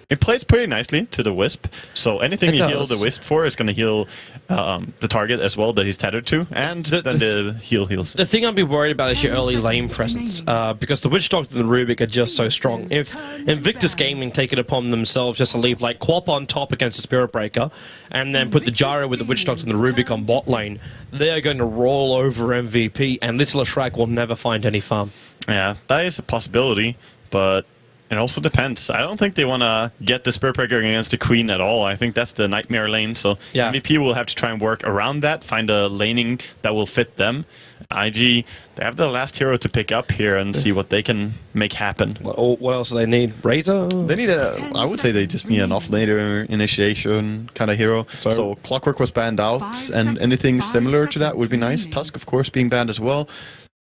It plays pretty nicely to the Wisp, so anything you heal the Wisp for is going to heal the target as well that he's tethered to, and then the heal heals. The thing I'd be worried about is your early lane presence, because the Witch Doctor and the Rubik are just so strong. If Invictus Gaming take it upon themselves just to leave like Quap on top against the Spirit Breaker, and then put the Gyro with the Witch Doctor and the Rubik on bot lane, they are going to roll over MVP, and this Leshrac will never find any farm. Yeah, that is a possibility, but it also depends. I don't think they want to get the Spirit Breaker against the Queen at all. I think that's the Nightmare lane, so yeah. MVP will have to try and work around that, find a laning that will fit them. IG, they have the last hero to pick up here and see what they can make happen. What else do they need? Razor? They need I would say they just need an off-laner initiation kind of hero. So Clockwork was banned out, and anything similar to that would be nice. Tusk, of course, being banned as well.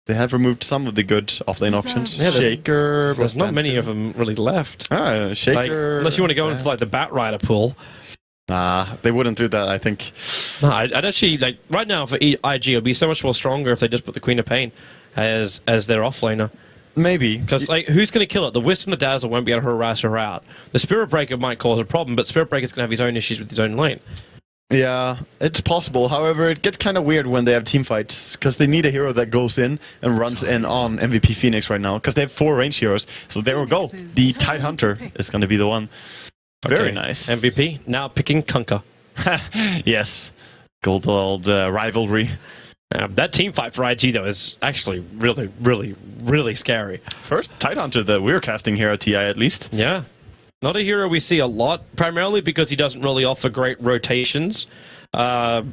They have removed some of the good off-lane options. Yeah, Shaker. There's not many of them really left. Shaker. Like, unless you want to go into like the Bat Rider pool. Nah, they wouldn't do that, I think. No, I'd actually, like, right now for IG, it'd be so much more stronger if they just put the Queen of Pain as their off-laner. Maybe. Because, like, who's going to kill it? The Wisp and the Dazzle won't be able to harass her out. The Spirit Breaker might cause a problem, but Spirit Breaker's going to have his own issues with his own lane. Yeah, it's possible. However, it gets kind of weird when they have team fights, because they need a hero that goes in and runs in on MVP Phoenix right now, because they have 4 range heroes. So there we go. The Tidehunter is going to be the one. Very nice. MVP, now picking Kunkka. Yes. Good old rivalry. That team fight for IG, though, is actually really, really, really scary. First Tidehunter that we're casting here at TI, at least. Yeah. Not a hero we see a lot, primarily because he doesn't really offer great rotations. Not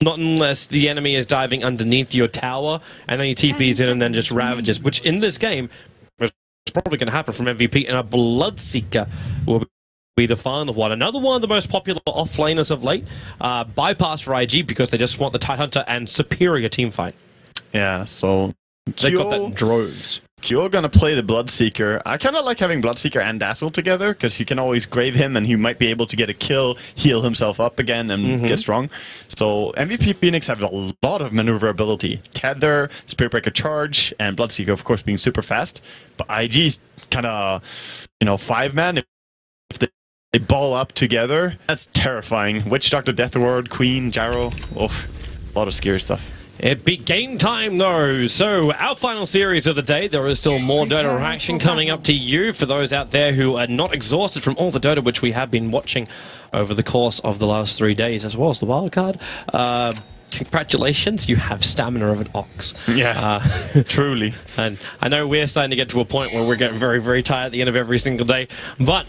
unless the enemy is diving underneath your tower, and then he TPs in and then just ravages, which in this game is probably going to happen from MVP, and a Bloodseeker will be the final one. Another one of the most popular off-laners of late. Bypass for IG because they just want the Tidehunter and superior team fight. Yeah, so they got that in droves. You're gonna play the Bloodseeker. I kind of like having Bloodseeker and Dazzle together, because you can always grave him and he might be able to get a kill, heal himself up again, and get strong. So MVP Phoenix have a lot of maneuverability. Tether, Spirit Breaker Charge, and Bloodseeker, of course, being super fast. But IG's kind of, 5-man. If they ball up together, that's terrifying. Witch Doctor, Death Ward, Queen, Gyro. Oof, a lot of scary stuff. It be game time, though. So, our final series of the day, there is still more Dota action coming up to you for those out there who are not exhausted from all the Dota which we have been watching over the course of the last 3 days, as well as the wildcard. Congratulations, you have stamina of an ox. Yeah, truly. And I know we're starting to get to a point where we're getting very, very tired at the end of every single day, but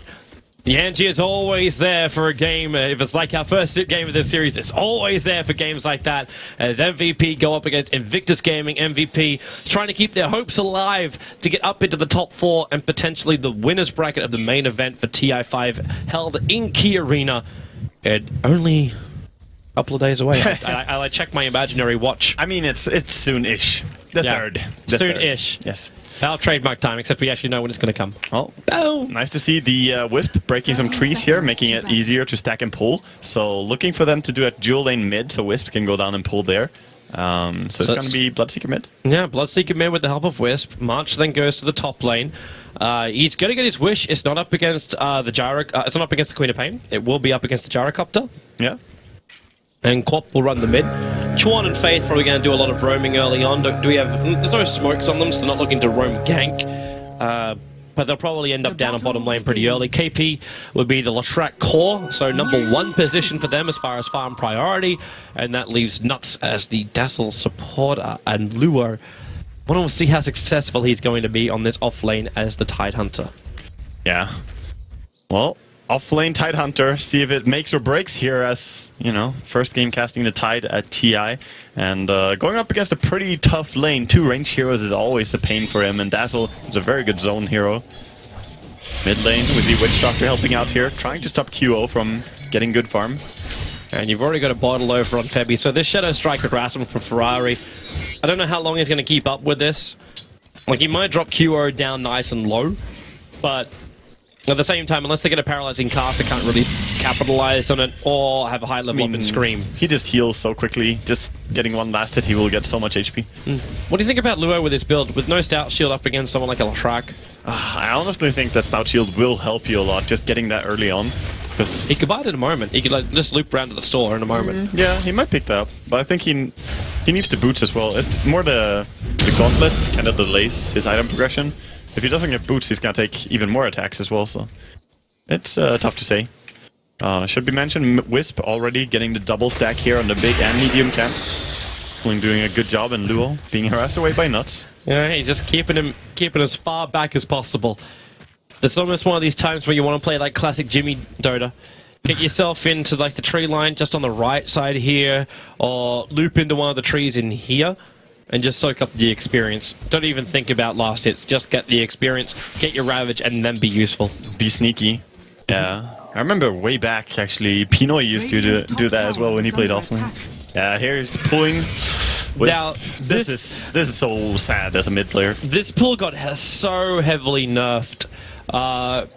the Angie is always there for a game. If it's like our first game of this series, it's always there for games like that. As MVP go up against Invictus Gaming, MVP trying to keep their hopes alive to get up into the top 4 and potentially the winner's bracket of the main event for TI5 held in Key Arena. Only a couple of days away. I checked my imaginary watch. I mean, it's soon-ish. The third. Soon-ish. Yes. Our trademark time, except we actually know when it's going to come. Oh, nice to see the Wisp breaking some trees here, making it easier to stack and pull. So looking for them to do a dual lane mid, so Wisp can go down and pull there. So it's going to be Bloodseeker mid. Yeah, Bloodseeker mid with the help of Wisp. March then goes to the top lane. He's going to get his wish. It's not up against the Gyro. It's not up against the Queen of Pain. It will be up against the Gyrocopter. Yeah. And Quap will run the mid. Chuan and Faith probably going to do a lot of roaming early on. Do we have? There's no smokes on them, so they're not looking to roam gank. But they'll probably end up down a bottom lane pretty early. KP would be the Leshrac core, so #1 position for them as far as farm priority. And that leaves Nuts as the Dazzle supporter. And Luo, want to see how successful he's going to be on this off lane as the Tidehunter. Yeah. Well, off-lane Tidehunter, see if it makes or breaks here as, first game casting the Tide at TI. And going up against a pretty tough lane. 2 range heroes is always a pain for him, and Dazzle is a very good zone hero. Mid lane, we see Witch Doctor helping out here, trying to stop QO from getting good farm. And you've already got a bottle over on Febby, so this Shadow Strike harassment from Ferrari, I don't know how long he's going to keep up with this. Like, he might drop QO down nice and low, but at the same time, unless they get a paralyzing cast, they can't really capitalize on it or have a high level up and scream. He just heals so quickly. Just getting one last hit, he will get so much HP. What do you think about Luo with this build? With no Stout Shield up against someone like a Leshrac? I honestly think that Stout Shield will help you a lot, just getting that early on. Cause He could buy it in a moment. He could like just loop around to the store in a moment. yeah, he might pick that up, but I think he needs the boots as well. It's more the gauntlet kind of delays his item progression. If he doesn't get boots, he's gonna take even more attacks as well. So it's tough to say. Should be mentioned, Wisp already getting the double stack here on the big and medium camp. Doing a good job in Luo, being harassed away by Nuts. Yeah, he's just keeping as far back as possible. It's almost one of these times where you want to play like classic Jimmy Dota. Get yourself into like the tree line just on the right side here, or loop into one of the trees in here, and just soak up the experience. Don't even think about last hits, just get the experience, get your Ravage, and then be useful. Be sneaky. Yeah. I remember way back, actually, Pinoy used to do that as well when he played offlane. Yeah, here he's pulling. Now, this is so sad as a mid player. This pull got so heavily nerfed,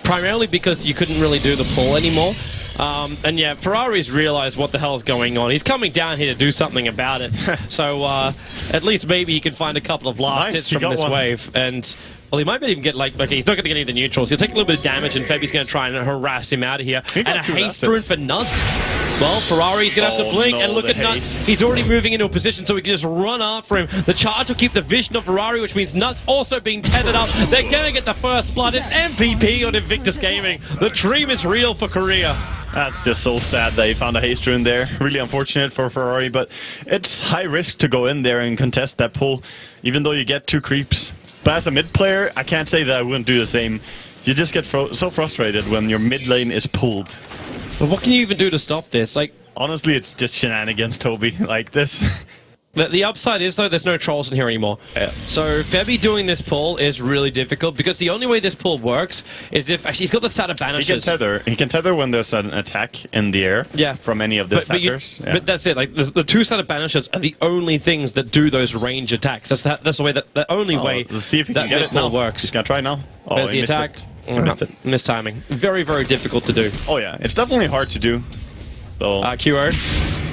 primarily because you couldn't really do the pull anymore. And yeah, Ferrari's realized what the hell's going on. He's coming down here to do something about it. So at least maybe he can find a couple of last hits from this wave. And well, he might even get like, okay, he's not going to get any of the neutrals. He'll take a little bit of damage, and Febby's going to try and harass him out of here. And a haste rune for Nuts. Well, Ferrari's going to have to blink, and look at Nuts. He's already moving into a position so he can just run after him. The charge will keep the vision of Ferrari, which means Nuts also being tethered up. They're going to get the first blood. It's MVP on Invictus Gaming. The dream is real for Korea. That's just so sad that he found a haste rune there. Really unfortunate for Ferrari, but it's high risk to go in there and contest that pull, even though you get 2 creeps. But as a mid player, I can't say that I wouldn't do the same. You just get so frustrated when your mid lane is pulled. But what can you even do to stop this? Like, honestly, it's just shenanigans, Toby. Like this. The upside is, though, there's no trolls in here anymore. Yeah. So Febby doing this pull is really difficult, because the only way this pull works is if actually he's got the set of banishes. He can tether when there's an attack in the air from any of the setters. But that's it. Like the 2 set of banishes are the only things that do those range attacks. That's the way the only way let's see if he that can get it pull now. works. He's gonna try now. Oh, there's the attack. Missed it. Missed timing. Very, very difficult to do. Oh yeah, it's definitely hard to do. So QO.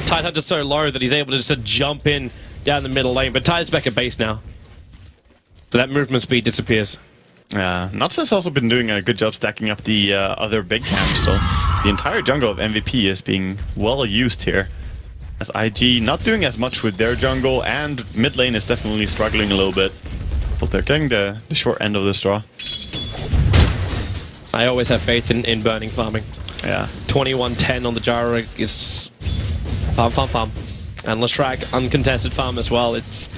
Tidehunter's so low that he's able to just jump in down the middle lane, but Tide's back at base now. So that movement speed disappears. Nuts has also been doing a good job stacking up the other big camps, so the entire jungle of MVP is being well used here. As IG not doing as much with their jungle, and mid lane is definitely struggling a little bit. But they're getting the short end of the straw. I always have faith in burning farming. Yeah. 21-10 on the gyro is farm. And Leshrac, uncontested farm as well. It's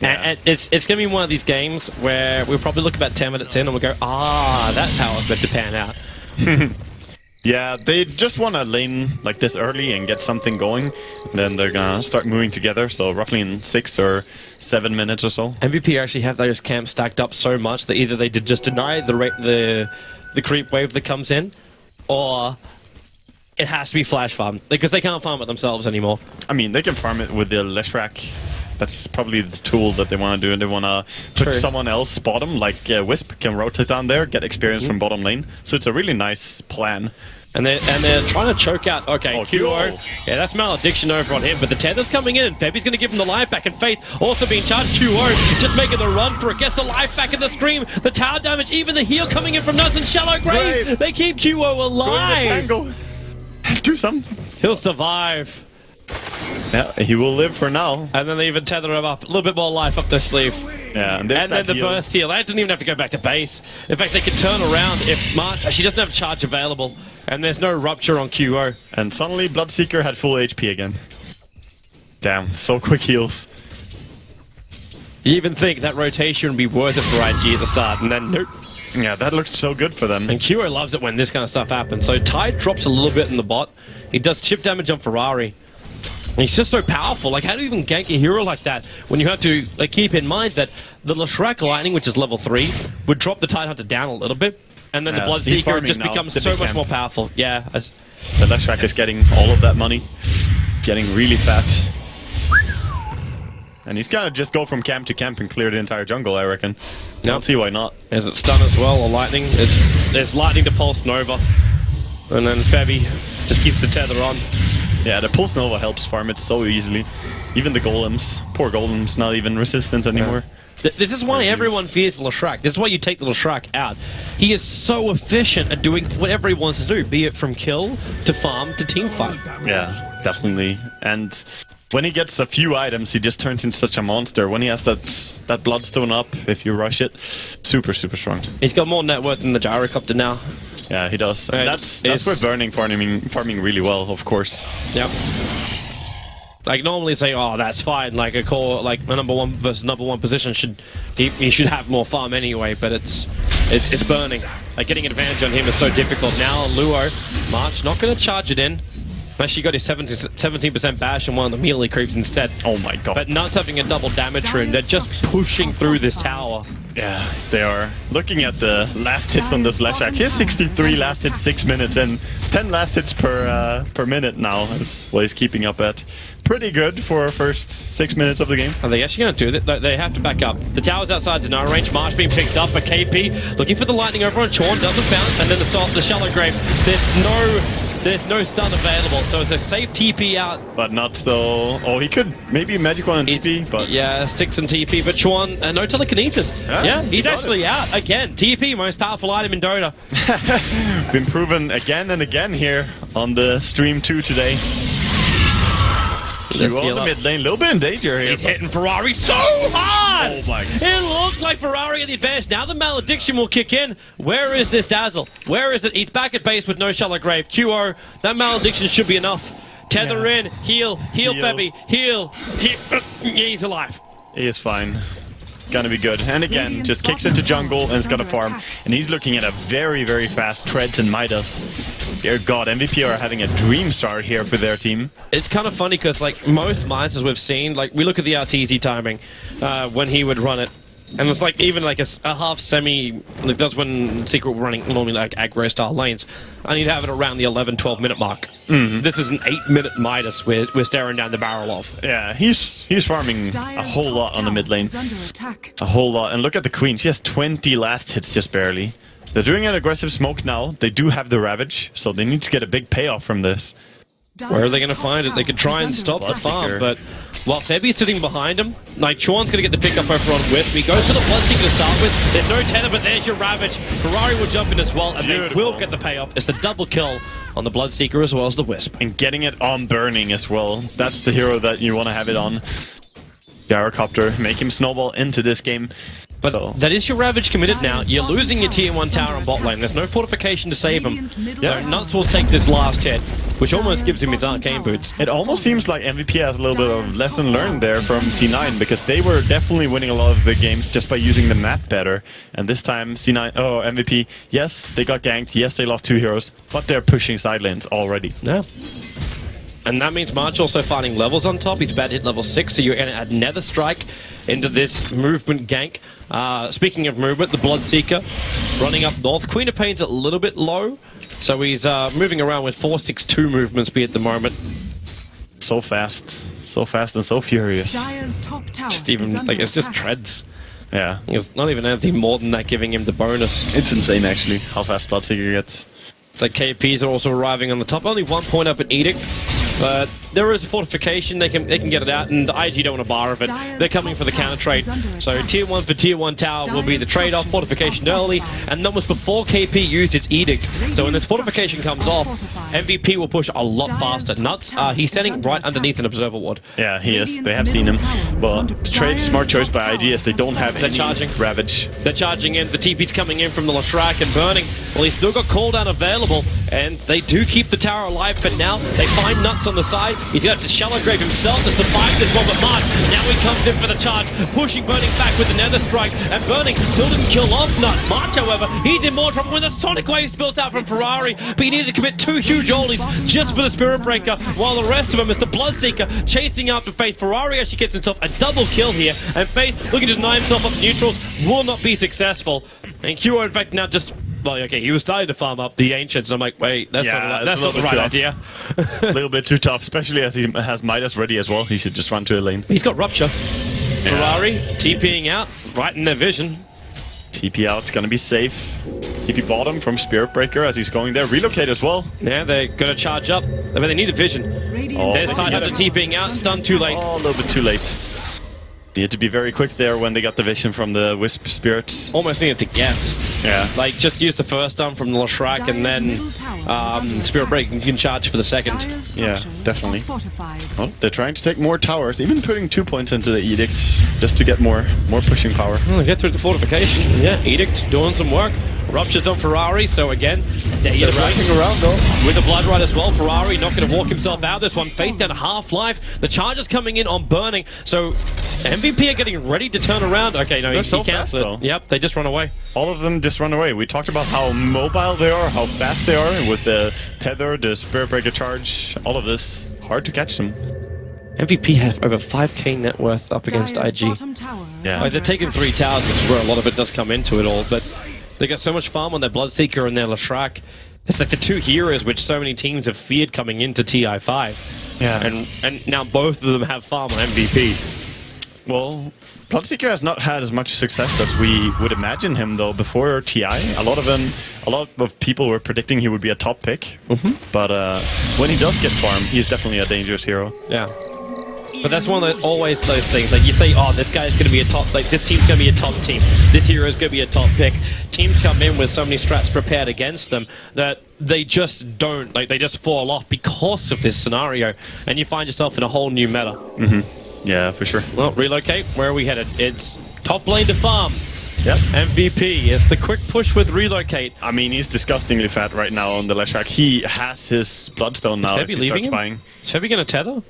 and it's going to be one of these games where we'll probably look about 10 minutes in and we'll go, that's how it's meant to pan out. Yeah, they just want to lane like this early and get something going. Then they're going to start moving together, so roughly in 6 or 7 minutes or so. MVP actually have those camps stacked up so much that either they did just deny the creep wave that comes in, or it has to be flash farm, because they can't farm it themselves anymore. I mean, they can farm it with the Leshrac. That's probably the tool that they want to do, and they want to put someone else bottom, like Wisp can rotate down there, get experience from bottom lane. So it's a really nice plan. And they're trying to choke out. Okay, QO. Yeah, that's malediction over on him, but the tether's coming in, and Febby's going to give him the life back, and Faith also being charged. QO just making the run for it, gets the life back in the scream, the tower damage, even the heal coming in from Nuts and Shallow Grave. They keep QO alive. Do something. He'll survive. Yeah, he will live for now. And then they even tether him up. A little bit more life up their sleeve. Yeah, and then the burst heal. That didn't even have to go back to base. In fact, they could turn around if March... She doesn't have charge available. And there's no rupture on QO. And suddenly Bloodseeker had full HP again. Damn, so quick heals. You even think that rotation would be worth it for IG at the start, and then nope. Yeah, that looked so good for them. And QO loves it when this kind of stuff happens. So Tide drops a little bit in the bot. He does chip damage on Ferrari. And he's just so powerful. Like, how do you even gank a hero like that when you have to keep in mind that the Leshrac Lightning, which is level 3, would drop the Tidehunter down a little bit, and then the Bloodseeker just becomes so much more powerful. Yeah. The Leshrac is getting all of that money, getting really fat. And he's gonna just go from camp to camp and clear the entire jungle, I reckon. I don't see why not. Is it stun as well, or lightning? It's lightning to Pulse Nova. And then Febby just keeps the tether on. Yeah, the Pulse Nova helps farm it so easily. Even the golems. Poor golems, not even resistant anymore. This is why everyone fears Leshrac. This is why you take the Leshrac out. He is so efficient at doing whatever he wants to do, be it from kill to farm to team fight. Yeah, definitely. And when he gets a few items, he just turns into such a monster. When he has that Bloodstone up, if you rush it, super, super strong. He's got more net worth than the Gyrocopter now. Yeah, he does. And that's where Burning farming really well, of course. Yep. Like normally say, oh, that's fine. Like a core, like a number 1 versus number 1 position he should have more farm anyway. But it's Burning. Like getting advantage on him is so difficult. Now Luo, March not going to charge it in. Actually got his 17% bash and one of the melee creeps instead. Oh my god. But Nuts having a double damage rune. They're just pushing through this tower. Yeah, they are. Looking at the last hits on this Leshrac, he has 63 last hits, 6 minutes, and 10 last hits per minute now is what he's keeping up at. Pretty good for first 6 minutes of the game. Are they actually going to do that? They have to back up. The tower's outside Dinar range. March being picked up by KP. Looking for the lightning over on Chorn. Doesn't bounce. And then the shallow grave. There's no stun available, so it's a safe TP out. But Nuts though. Oh, he could maybe Magic One and TP, but... Yeah, sticks and TP, but Chuan, no telekinesis. Yeah, he's actually out again. TP, most powerful item in Dota. Been proven again and again here on the stream 2 today. You on the mid lane, a little bit in danger here. He's hitting Ferrari so hard! Oh my god. It looks like Ferrari at the advantage. Now the Malediction will kick in. Where is this Dazzle? Where is it? He's back at base with no Shallow Grave. QO, that Malediction should be enough. Tether in, heal, Peppy, heal. He's alive. He is fine. Gonna be good. And again, just kicks into jungle and is gonna farm. And he's looking at a very, very fast Treads and Midas. Dear God, MVP are having a dream start here for their team. It's kind of funny because like most Midas we've seen, like we look at the RTZ timing when he would run it. And it's like even like a half semi, like that's when Secret were running normally like aggro style lanes. And you'd have it around the 11-12 minute mark. This is an 8-minute Midas we're staring down the barrel of. Yeah, he's farming a whole lot on the mid lane. A whole lot. And look at the Queen, she has 20 last hits just barely. They're doing an aggressive smoke now. They do have the Ravage, so they need to get a big payoff from this. Where are they going to find it? They could try and stop the farm, but while Febby's sitting behind him, like Chorn's going to get the pickup over on Wisp. He goes to the Bloodseeker to start with. There's no tether, but there's your Ravage. Ferrari will jump in as well, and they will get the payoff. It's the double kill on the Bloodseeker as well as the Wisp. And getting it on Burning as well. That's the hero that you want to have it on. Gyrocopter, make him snowball into this game. But that is your Ravage committed now. You're losing your tier 1 tower on bot lane. There's no fortification to save him. So Nuts will take this last hit, which almost gives him his arcane boots. It almost seems like MVP has a little bit of lesson learned there from C9, because they were definitely winning a lot of the games just by using the map better. And this time C9, MVP, yes, they got ganked, yes, they lost 2 heroes, but they're pushing side lanes already. Yeah. And that means March also finding levels on top. He's about to hit level 6, so you're going to add Nether Strike into this movement gank. Speaking of movement, the Bloodseeker running up north. Queen of Pain's a little bit low, so he's moving around with 4-6-2 movement speed at the moment. So fast and so furious. Just even, like, it's just treads. Yeah. It's not even anything more than that giving him the bonus. It's insane, actually, how fast Bloodseeker gets. It's like KPs are also arriving on the top. Only 1 point up at Edict. But there is a fortification, they can get it out, and IG don't want a bar of it. They're coming for the counter trade. So tier 1 for tier 1 tower will be the trade-off, fortification early, and that was before KP used its Edict. So when this fortification comes off, MVP will push a lot faster. Nuts, he's standing right underneath an observer ward. Yeah, he is. They have seen him. Well, trade, smart choice by IG as they don't have any Ravage. They're charging in. The TP's coming in from the Leshrac and Burning. Well, he's still got cooldown available, and they do keep the tower alive, but now they find Nuts on the side. He's going to have to Shallow Grave himself to survive this one, but March, now he comes in for the charge, pushing Burning back with the Nether Strike, and Burning still didn't kill off Nut. March, however, he's in more trouble when the Sonic Wave built out from Ferrari, but he needed to commit 2 huge ollies just for the Spirit Breaker, while the rest of them is the Bloodseeker chasing after Faith. Ferrari actually gets himself a double kill here, and Faith, looking to deny himself up neutrals, will not be successful. And QO, in fact, now just... Well, okay, he was starting to farm up the Ancients, and I'm like, wait, that's not the right idea. A little bit too tough, especially as he has Midas ready as well. He should just run to a lane. He's got Rupture. Yeah. Ferrari, TPing out, right in their vision. TP out, it's gonna be safe. TP bottom from Spirit Breaker as he's going there. Relocate as well. Yeah, they're gonna charge up. But they need a vision. There's Tidehunter TPing out, stunned too late. Oh, a little bit too late. Needed to be very quick there when they got the vision from the Wisp Spirits. Almost needed to guess. Yeah. Like, just use the first stun from the Leshrac and then Spirit Break, and you can charge for the second. Yeah, definitely. Well, they're trying to take more towers, even putting 2 points into the Edict just to get more pushing power. Well, get through the fortification. Yeah, Edict doing some work. Rupture's on Ferrari, so again, they're either racing around though. With the Blood Ride as well. Ferrari not going to walk himself out this one. Faith down to half-life. The charges coming in on burning. So MVP are getting ready to turn around. Okay, no, he cancels it. Yep, they just run away. All of them just run away. We talked about how mobile they are, how fast they are with the tether, the Spirit Breaker charge, all of this. Hard to catch them. MVP have over 5k net worth up against IG. Yeah. Like, they're taking 3 towers, which is where a lot of it does come into it all, but they got so much farm on their Bloodseeker and their Leshrac. It's like the 2 heroes which so many teams have feared coming into TI5. Yeah. And now both of them have farm on MVP. Well, Bloodseeker has not had as much success as we would imagine him though before TI. A lot of people were predicting he would be a top pick. But when he does get farm, he's definitely a dangerous hero. Yeah. But that's one of always those things, like you say, oh, this guy's going to be a top, like this team's going to be a top team, this hero is going to be a top pick. Teams come in with so many strats prepared against them that they just don't, like they just fall off because of this scenario, and you find yourself in a whole new meta. Yeah, for sure. Well, relocate, where are we headed? It's top lane to farm. Yep. MVP, it's the quick push with relocate. I mean, he's disgustingly fat right now on the Leshrac. He has his Bloodstone now. Is Febby leaving him? Is Febby going to tether?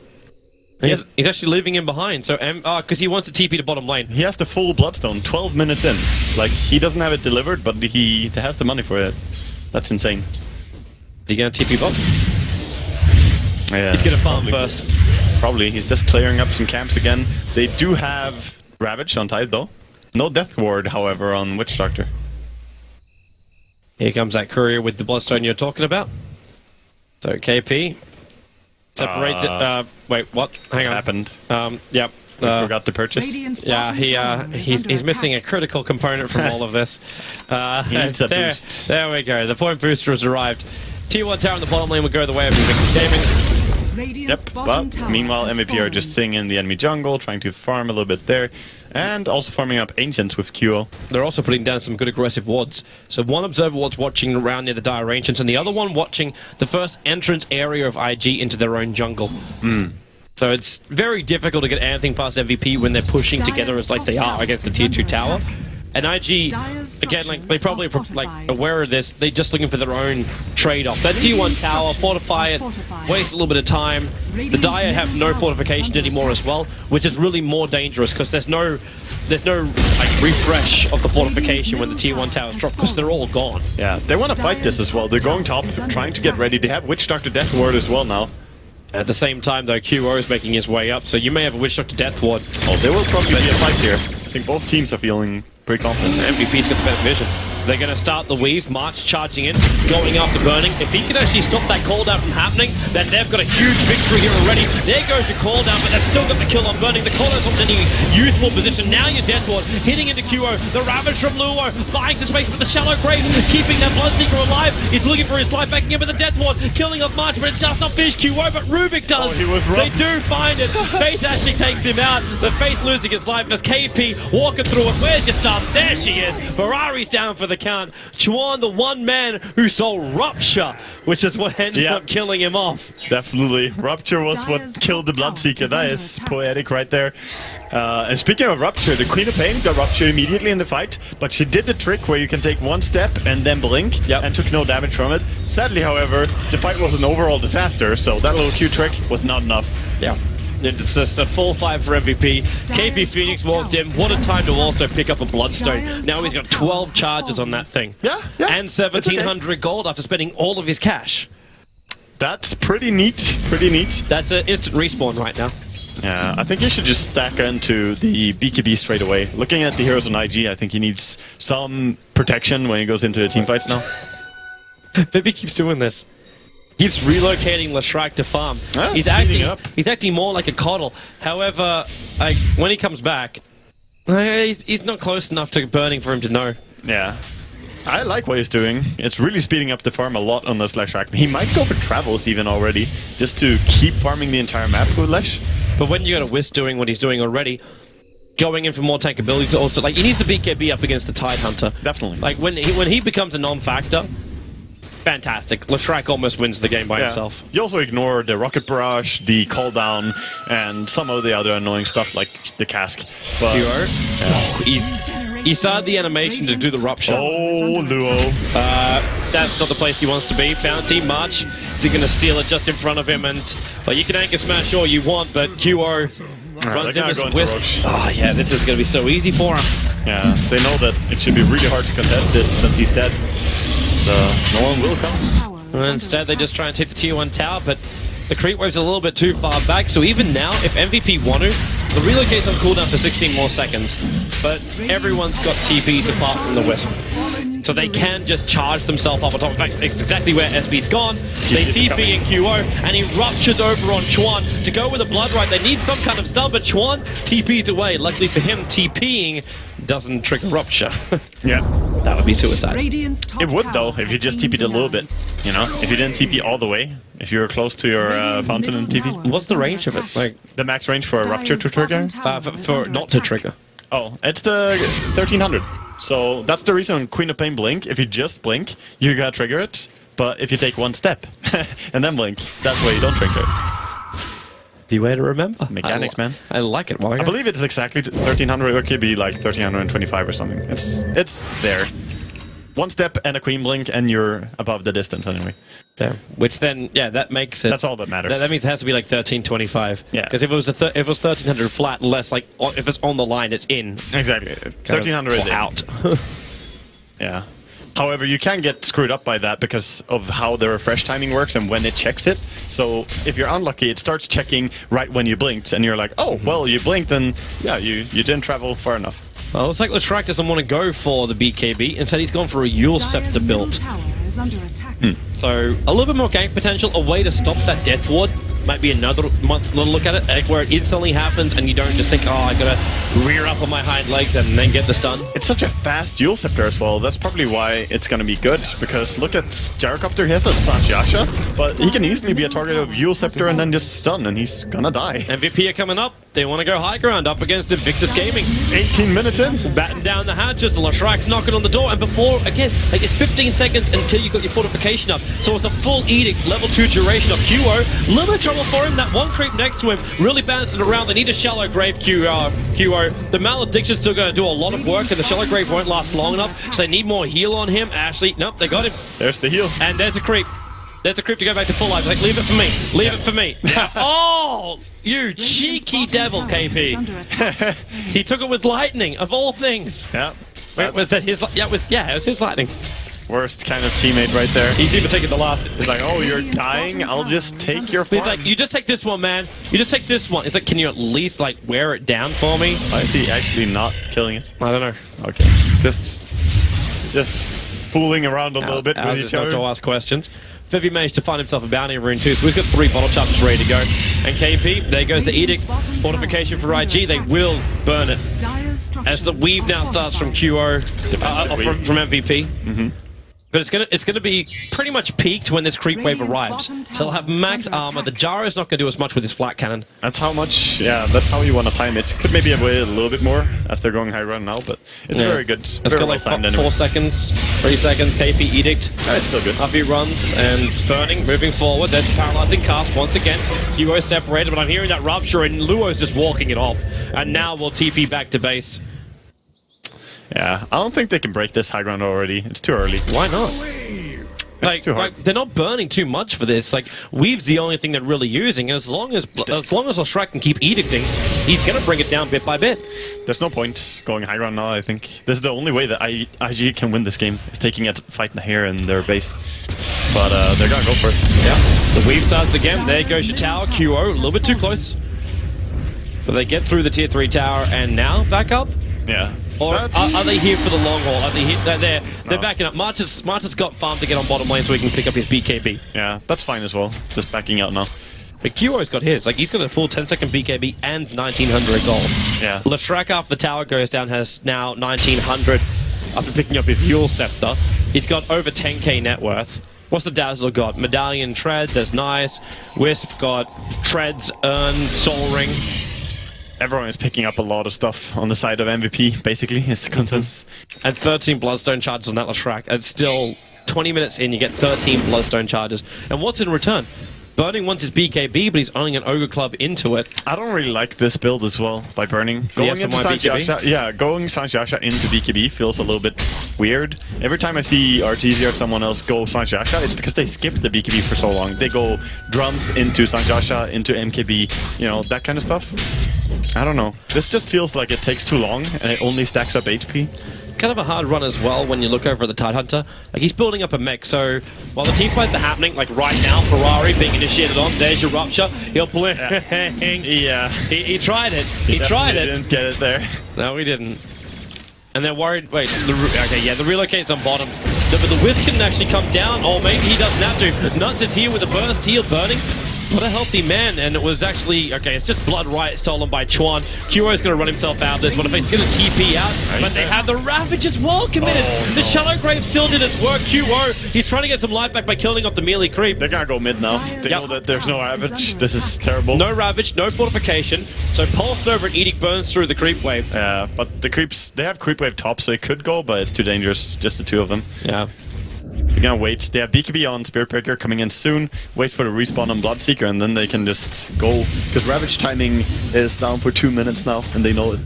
He's actually leaving him behind, so because he wants to TP to bottom lane. He has the full Bloodstone 12 minutes in. Like, he doesn't have it delivered, but he has the money for it. That's insane. Is he going to TP bot? Yeah, he's going to farm first. Probably. He's just clearing up some camps again. They do have Ravage on Tide, though. No Death Ward, however, on Witch Doctor. Here comes that courier with the Bloodstone you're talking about. So KP separates it. Wait, what? Hang on. Happened. Yep. We forgot to purchase. Yeah, he's missing a critical component from all of this. He needs a boost. There we go. The point booster has arrived. Tier 1 tower in the bottom lane will go the way of Invictus Gaming. Yep, but meanwhile MVP are just sitting in the enemy jungle, trying to farm a little bit there, and also farming up Ancients with QO. They're also putting down some good aggressive wards. So one observer ward's watching around near the Dire Ancients, and the other one watching the first entrance area of IG into their own jungle. So it's very difficult to get anything past MVP when they're pushing together as like they are against the Tier 2 tower. And IG, again, like they probably like aware of this. They're just looking for their own trade-off. That T1 tower, fortify it, waste a little bit of time. The Dire have no fortification anymore as well, which is really more dangerous because there's no like refresh of the fortification when the Tier 1 towers drop because they're all gone. Yeah, they want to fight this as well. They're going top, trying to get ready. They have Witch Doctor Death Ward as well now. At the same time, though, QO is making his way up, so you may have a Witch Doctor Death Ward. Oh, there will probably be a fight here. I think both teams are feeling pretty confident. MVP's got the better vision. They're going to start the weave, March charging in, going after Burning. If he can actually stop that call down from happening, then they've got a huge victory here already. There goes your call down, but they've still got the kill on Burning. The call down's not in any useful position. Now your Death Ward hitting into QO. The Ravage from Luo, buying the space with the Shallow Grave, keeping that Bloodseeker alive. He's looking for his life, backing in with the Death Ward, killing off March, but it does not finish QO, but Rubik does. Oh, he was rough. They do find it. Faith actually takes him out. The Faith losing his life as KP walking through it. Where's your stuff? There she is. Ferrari's down for the count. Chuan, the one man who saw Rupture, which is what ended up killing him off. Definitely. Rupture was what killed the Bloodseeker. That is poetic right there. And speaking of Rupture, the Queen of Pain got Rupture immediately in the fight, but she did the trick where you can take one step and then blink, and took no damage from it. Sadly, however, the fight was an overall disaster, so that little Q trick was not enough. Yeah. It's just a full fight for MVP. KP Phoenix walked in. What a time to also pick up a Bloodstone. Now he's got 12 charges on that thing. Yeah. And 1,700 gold after spending all of his cash. That's pretty neat. Pretty neat. That's an instant respawn right now. Yeah, I think he should just stack into the BKB straight away. Looking at the heroes on IG, I think he needs some protection when he goes into the team fights now. Bibi keeps doing this. Keeps relocating Leshrac to farm. He's acting more like a coddle. However, like when he comes back, he's not close enough to Burning for him to know. Yeah. I like what he's doing. It's really speeding up the farm a lot on this Leshrac. He might go for travels even already, just to keep farming the entire map with Lesh. But when you got a Wisp doing what he's doing already, going in for more tank abilities. Also, like, he needs the BKB up against the Tide Hunter. Definitely. Like, when he becomes a non-factor, fantastic. Leshrac almost wins the game by himself. You also ignore the Rocket Barrage, the Call Down, and some of the other annoying stuff like the Cask. But He started the animation to do the Rupture. Oh, Luo. That's not the place he wants to be. Bounty, March. Is he going to steal it just in front of him? And well, you can anchor smash all you want, but QO runs in with Wisp. Oh, yeah, this is going to be so easy for him. Yeah, they know that it should be really hard to contest this since he's dead. So no one will come. And instead, they just try and take the tier 1 tower, but the creep wave's a little bit too far back. So even now, if MVP want to, the relocate's on cooldown for 16 more seconds. But everyone's got TPs apart from the Wisp. So they can just charge themselves up on top. In fact, it's exactly where SB's gone. They TP in QO, and he ruptures over on Chuan. To go with a Blood Right, they need some kind of stun, but Chuan TP's away. Luckily for him, TPing doesn't trigger Rupture. Yeah. That would be suicide. It would, though, if you just TP'd a little bit. You know, if you didn't TP all the way, if you were close to your fountain and TP. What's the range of it? Like the max range for a Rupture to trigger? For not to trigger. Oh, it's the 1300. So that's the reason on Queen of Pain Blink, if you just blink, you're gonna trigger it. But if you take one step and then blink, that's why you don't trigger it. The way to remember. Mechanics, man. I like it. I believe it's exactly 1300, or it could be like 1325 or something. It's there. One step and a Queen Blink, and you're above the distance anyway. There. Which then, yeah, that makes it. That's all that matters. That means it has to be like 1325. Yeah. Because if it was if it was 1300 flat, less like if it's on the line, it's in. Exactly. 1300 is out. Yeah. However, you can get screwed up by that because of how the refresh timing works and when it checks it. So if you're unlucky, it starts checking right when you blinked, and you're like, oh, well, you blinked, and yeah, you didn't travel far enough. Well, looks like Leshrac doesn't want to go for the BKB. Instead, he's gone for a Yule Scepter build. So, a little bit more gank potential. A way to stop that Death Ward might be another look at it, where it instantly happens and you don't just think, oh, I gotta rear up on my hind legs and then get the stun. It's such a fast Yule Scepter as well. That's probably why it's gonna be good, because look at Gyrocopter. He has a Sanjiasha, but he can easily be a target of Yule Scepter and then just stun, and he's gonna die. MVP are coming up. They want to go high ground up against Invictus Gaming. 18 minutes in. Batten down the hatches. Leshrac's knocking on the door, and before, again, like it's 15 seconds until you got your fortification up. So it's a full edict, level 2 duration of QO. A little bit of trouble for him. That one creep next to him really bouncing around. They need a shallow grave QO. The Malediction's still going to do a lot of work, and the shallow grave won't last long enough, so they need more heal on him. Ashley, nope, they got him. There's the heal. And there's a creep. There's a creep to go back to full life. Like, leave it for me. Leave it for me. Oh, you cheeky devil, KP. He took it with lightning, of all things. Yeah. Wait, was that his? Yeah, it was his lightning. Worst kind of teammate right there. He's even taking the last. He's like, oh, you're dying? I'll just take your farm. He's like, you just take this one, man. You just take this one. It's like, can you at least, like, wear it down for me? Why is he actually not killing it? I don't know. Okay. Just fooling around a little bit with each other. Not to ask questions. Fivvy managed to find himself a bounty in Rune 2, so he's got 3 bottle choppers ready to go. And KP, there goes the edict. Fortification for IG, they will burn it. As the weave now starts from QO, from MVP. Mm-hmm. But it's gonna be pretty much peaked when this creep wave arrives. So they'll have max armor. The Gyro's not gonna do as much with his flat cannon. That's how much. Yeah, that's how you want to time it. Could maybe wait a little bit more as they're going high run now, but it's very good. It's got like 4 seconds, 3 seconds. KP edict. It's still good. Up he runs and burning, moving forward. That's paralyzing cast once again. QO separated, but I'm hearing that rupture, and Luo's just walking it off. And now we'll TP back to base. Yeah, I don't think they can break this high ground already. It's too early. Why not? Like they're not burning too much for this. Like, Weave's the only thing they're really using. And as long as Leshrac can keep edicting, he's gonna bring it down bit by bit. There's no point going high ground now. I think this is the only way that IG can win this game, is taking a fight here in their base. But they're gonna go for it. Yeah. The Weave starts again. There goes your tower. QO a little bit too close, but they get through the tier 3 tower and now back up. Yeah. Or are they here for the long haul? Are they here? They're backing up. March has got farm to get on bottom lane so he can pick up his BKB. Yeah, that's fine as well. Just backing out now. But QO's got his. Like, he's got a full 10-second BKB and 1900 gold. Yeah. Leshrac, after the tower goes down, has now 1900 after picking up his Yule Scepter. He's got over 10k net worth. What's the Dazzler got? Medallion Treads, that's nice. Wisp got Treads, Urn, Soul Ring. everyone is picking up a lot of stuff on the side of MVP, basically, is the consensus. And 13 Bloodstone charges on that Lashrak. And still, 20 minutes in, you get 13 Bloodstone charges. And what's in return? Burning wants his BKB, but he's owning an Ogre Club into it. I don't really like this build as well, by burning. Going into Sanjiasha, going Sanjiasha into BKB feels a little bit weird. Every time I see RTZ or someone else go Sanjiasha, it's because they skip the BKB for so long. They go drums into Sanjiasha, into MKB, you know, that kind of stuff. I don't know. This just feels like it takes too long, and it only stacks up HP. Kind of a hard run as well when you look over at the Tidehunter. Like, he's building up a mech, so while the team fights are happening, like right now, Ferrari being initiated on, there's your Rupture. He'll blink. Yeah. He tried it. He tried it. Didn't get it there. No, he didn't. And they're worried. Wait, okay, yeah, the relocate's on bottom. But the Wisp can actually come down, or maybe he doesn't have to. Nuts is here with a burst heal burning. What a healthy man, and it was actually, okay, it's just Blood Riot stolen by Chuan. Qro's going to run himself out of this one. If he's going to TP out, but they have the Ravage as well committed. Oh, no. The Shallow Grave still did its work. Qro, he's trying to get some life back by killing off the melee creep. They're going to go mid now. They know that there's no Ravage. This is terrible. No Ravage, no Fortification. So Pulse Nova and Edict burns through the creep wave. Yeah, but the creeps, they have creep wave top, so it could go, but it's too dangerous, just the two of them. Yeah. They're gonna wait. They have BKB on Spirit Breaker coming in soon. Wait for the respawn on Bloodseeker, and then they can just go. Because Ravage timing is down for 2 minutes now, and they know it.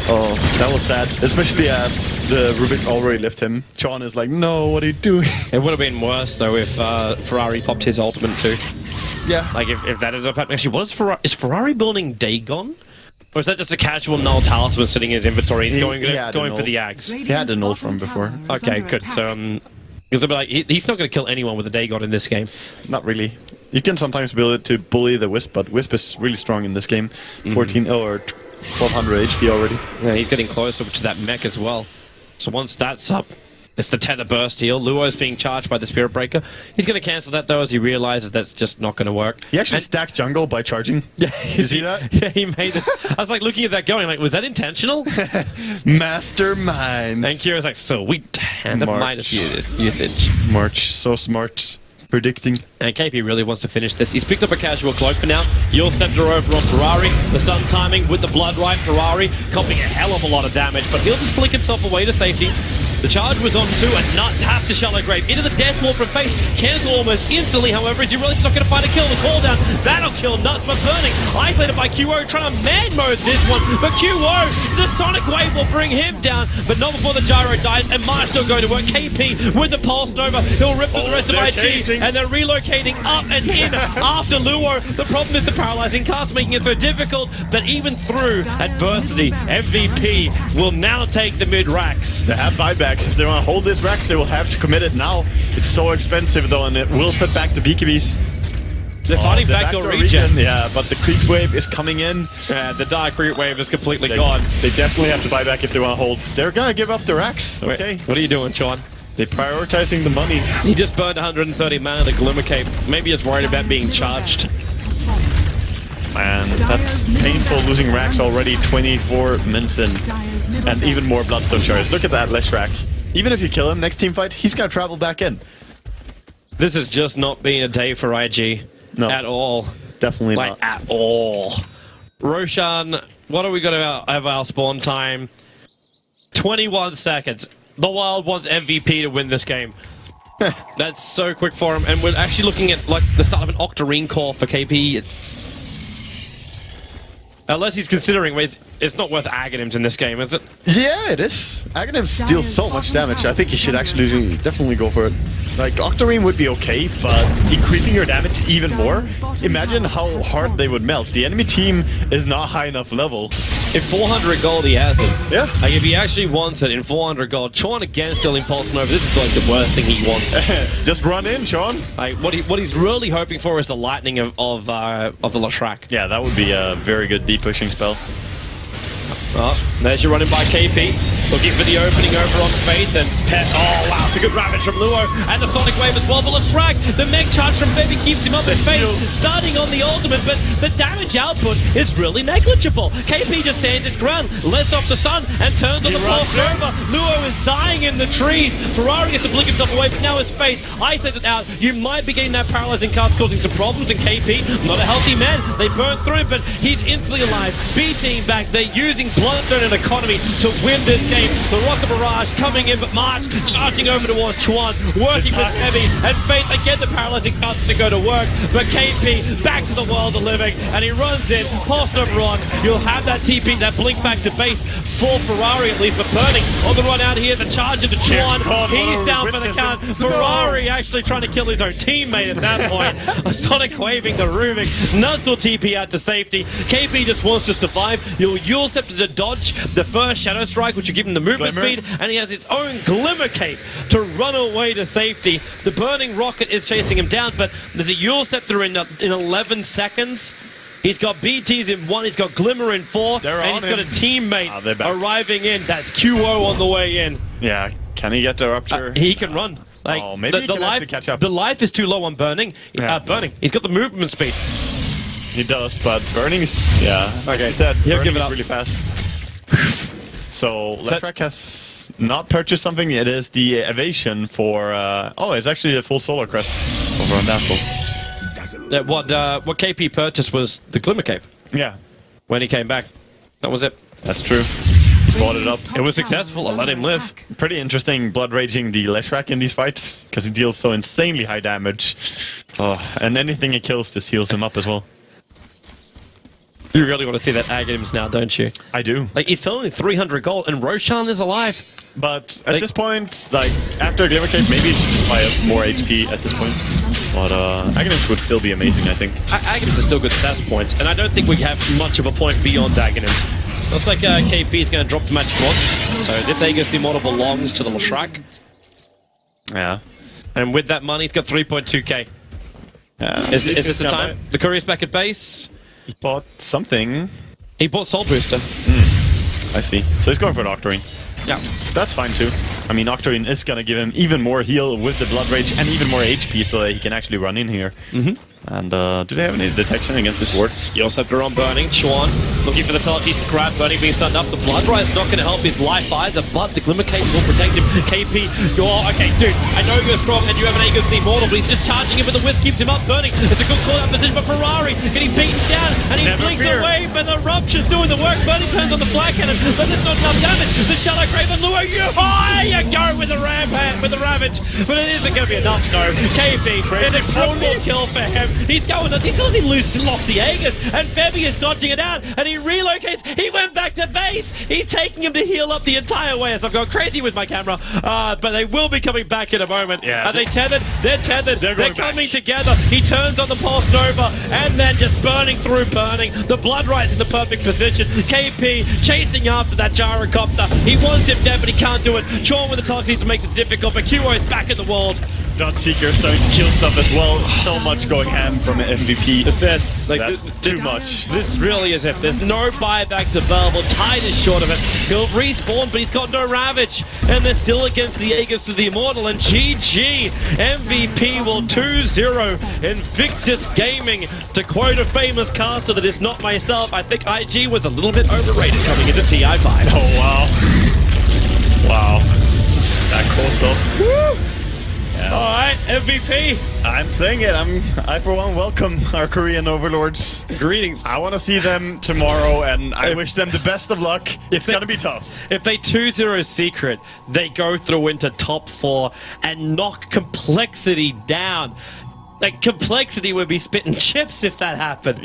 Oh, that was sad. Especially as the Rubik already left him. Sean is like, no, what are you doing? It would have been worse, though, if Ferrari popped his ultimate, too. Yeah. Like, if that ended up happening. Actually, what is Ferrari? Is Ferrari building Dagon? Or is that just a casual null talisman sitting in his inventory? He's going for the Ags. He had a null from before. Okay, good. So, because they'll be like, he's not going to kill anyone with a Dagon in this game. Not really. You can sometimes build it to bully the Wisp, but Wisp is really strong in this game. 14 or 1200 HP already. Yeah, he's getting closer to that mech as well. So once that's up, it's the Tether Burst heal. Luo's being charged by the Spirit Breaker. He's going to cancel that, though, as he realizes that's just not going to work. He actually stacked jungle by charging. Yeah, you see that? Yeah, he made this. I was like looking at that going, like, was that intentional? Mastermind. And Kira's like, sweet. And a minus usage. March, so smart. Predicting. And KP really wants to finish this. He's picked up a casual cloak for now. You'll scepter over on Ferrari. The stun timing with the Blood Riot. Ferrari copying a hell of a lot of damage, but he'll just blink himself away to safety. The charge was on too, and Nuts have to Shallow Grave into the Death Wall from Faith. Cancel almost instantly, however, as Euryal's not going to find a kill. The call down, that'll kill Nuts, but burning. Isolated by Qro, trying to man mode this one. But Qro, the Sonic Wave will bring him down, but not before the Gyro dies, and Mar's still going to work. KP with the Pulse Nova, he'll rip through the rest of IG, and they're relocating up and in after Luo. The problem is the paralyzing cast, making it so difficult, but even through adversity, MVP will now take the mid-racks. They have buybacks. If they want to hold this racks, they will have to commit it now. It's so expensive though, and it will set back the BKBs. They're fighting backdoor regen. Yeah, but the creep wave is coming in. Yeah, the dark creep wave is completely gone. They definitely have to buy back if they want to hold. They're gonna give up the racks. Okay. Wait, what are you doing, Sean? They're prioritizing the money. He just burned 130 mana to Glimmer Cape. Maybe he's worried about being charged. Man, that's painful losing racks already 24 minutes in. And even more Bloodstone charges. Look at that Lashrak. Even if you kill him next team fight, he's gonna travel back in. This has just not been a day for IG. No. At all. Definitely not. At all. Roshan, what are we gonna have our spawn time? 21 seconds. The Wild wants MVP to win this game. That's so quick for him. And we're actually looking at like the start of an Octarine core for KP. It's... Unless he's considering, it's not worth Aghanims in this game, is it? Yeah, it is. Aghanims deal so much damage. I think you should actually definitely go for it. Like, Octarine would be okay, but increasing your damage even more? Imagine how hard they would melt. The enemy team is not high enough level. In 400 gold, he has it. Yeah. Like, if he actually wants it in 400 gold, Sean again still Impulse Nova. This is like the worst thing he wants. Just run in, Sean. Like, what he's really hoping for is the lightning of the Lashrak. Yeah, that would be a very good deep pushing spell. Well, there's your running by KP. Looking for the opening over on Faith, and oh wow, it's a good ravage from Luo, and the Sonic Wave as well, but let's track. The Meg Charge from Baby keeps him up with Faith, starting on the ultimate, but the damage output is really negligible. KP just stands his ground, lets off the stun, and turns on the pulse over. Luo is dying in the trees. Ferrari gets to blink himself away, but now it's Faith. Isolates it out. You might be getting that paralyzing cast causing some problems, and KP, not a healthy man. They burn through him, but he's instantly alive. B team back. They're using Bloodstone and Economy to win this game. The Rocket Barrage coming in, but March charging over towards Chuan, working with Heavy, and Faith again the paralyzing cast to go to work, but KP back to the world of living, and he runs in, pulse number on. You'll have that TP, that blink back to base for Ferrari at least, but Burning on the run out here, the charge into Chuan. He's down for the count. Ferrari actually trying to kill his own teammate at that point. Sonic waving the rooming. Nuts will TP out to safety. KP just wants to survive. You'll Yule Scepter to dodge the first Shadow Strike, which will give him the movement speed, and he has its own Glimmer Cape to run away to safety. The Burning Rocket is chasing him down, but there's a Yule Scepter in 11 seconds. He's got BTs in 1, he's got Glimmer in 4, and he's got a teammate arriving in. That's QO on the way in. Yeah, can he get the Rupture? He can run. Like, maybe he can actually catch up. The life is too low on Burning. Burning. He's got the movement speed. He does, but Burning's, like I said, he'll give it up really fast. So Lefrak has not purchased something. It is the evasion for. Oh, it's actually a full solar crest over on Dazzle. What KP purchased was the Glimmer Cape. Yeah. When he came back, that was it. That's true. Bought it up. It was successful. I let him live. Pretty interesting blood raging the Leshrac in these fights because he deals so insanely high damage. Oh, and anything he kills just heals him up as well. You really want to see that Aghanims now, don't you? I do. Like, it's only 300 gold, and Roshan is alive. But at this point, like, after a Glimmer Cape, maybe you should just buy up more HP at this point. But Aghanims would still be amazing, I think. Aghanims are still good stats points, and I don't think we have much of a point beyond Aghanims. Looks like KP is going to drop the Magic Wand. So this Aegis Immortal belongs to the Leshrac. Yeah. And with that money, he's got 3.2k. Is this the time? The Courier's back at base. He bought something. He bought Soul Booster. I see. So he's going for an Octarine. Yeah. That's fine too. I mean, Octarine is going to give him even more heal with the Blood Rage and even more HP so that he can actually run in here. And do they have any detection against this ward? Yule Scepter on Burning. Chuan looking for the Telepty scrap. Burning being stunned up. The Blood Ride's not going to help his life either, but the Glimmer Cape will protect him. KP, okay, dude, I know you're strong and you have an Aegis Immortal, but he's just charging him, but the Wisp keeps him up. Burning, it's a good call-out position, but Ferrari getting beaten down, and he blinks away, but the Rupture's doing the work. Burning turns on the Flag Cannon, but there's not enough damage. The Shadow Grave and Luo, you go with the Ravage, but it isn't going to be enough, no. KP, it's a triple kill for him. He's going nuts. He still hasn't lost the Aegis, and Febby is dodging it out, and he relocates. He went back to base. He's taking him to heal up the entire way as I've gone crazy with my camera, but they will be coming back in a moment. Yeah, Are they tethered? They're tethered. They're coming back together. He turns on the Pulse Nova, and then just burning through Burning. The Blood Right's in the perfect position. KP chasing after that Gyrocopter. He wants him dead, but he can't do it. Chuan with the telekinesis makes it difficult, but QO is back in the world. Seeker starting to kill stuff as well. So much going ham from MVP. That's it. Like, that's too much. This really is it. There's no buybacks available. Tide is short of it. He'll respawn, but he's got no Ravage. And they're still against the Aegis of the Immortal. And GG. MVP will 2-0 Invictus Gaming. To quote a famous caster that is not myself, I think IG was a little bit overrated coming into TI5. Oh, wow. Wow. That close though. Woo! Yeah. Alright, MVP. I'm saying it. I for one welcome our Korean overlords. Greetings. I want to see them tomorrow, and I wish them the best of luck. It's going to be tough. If they 2-0 Secret, they go through into top 4 and knock Complexity down. Like, Complexity would be spitting chips if that happened.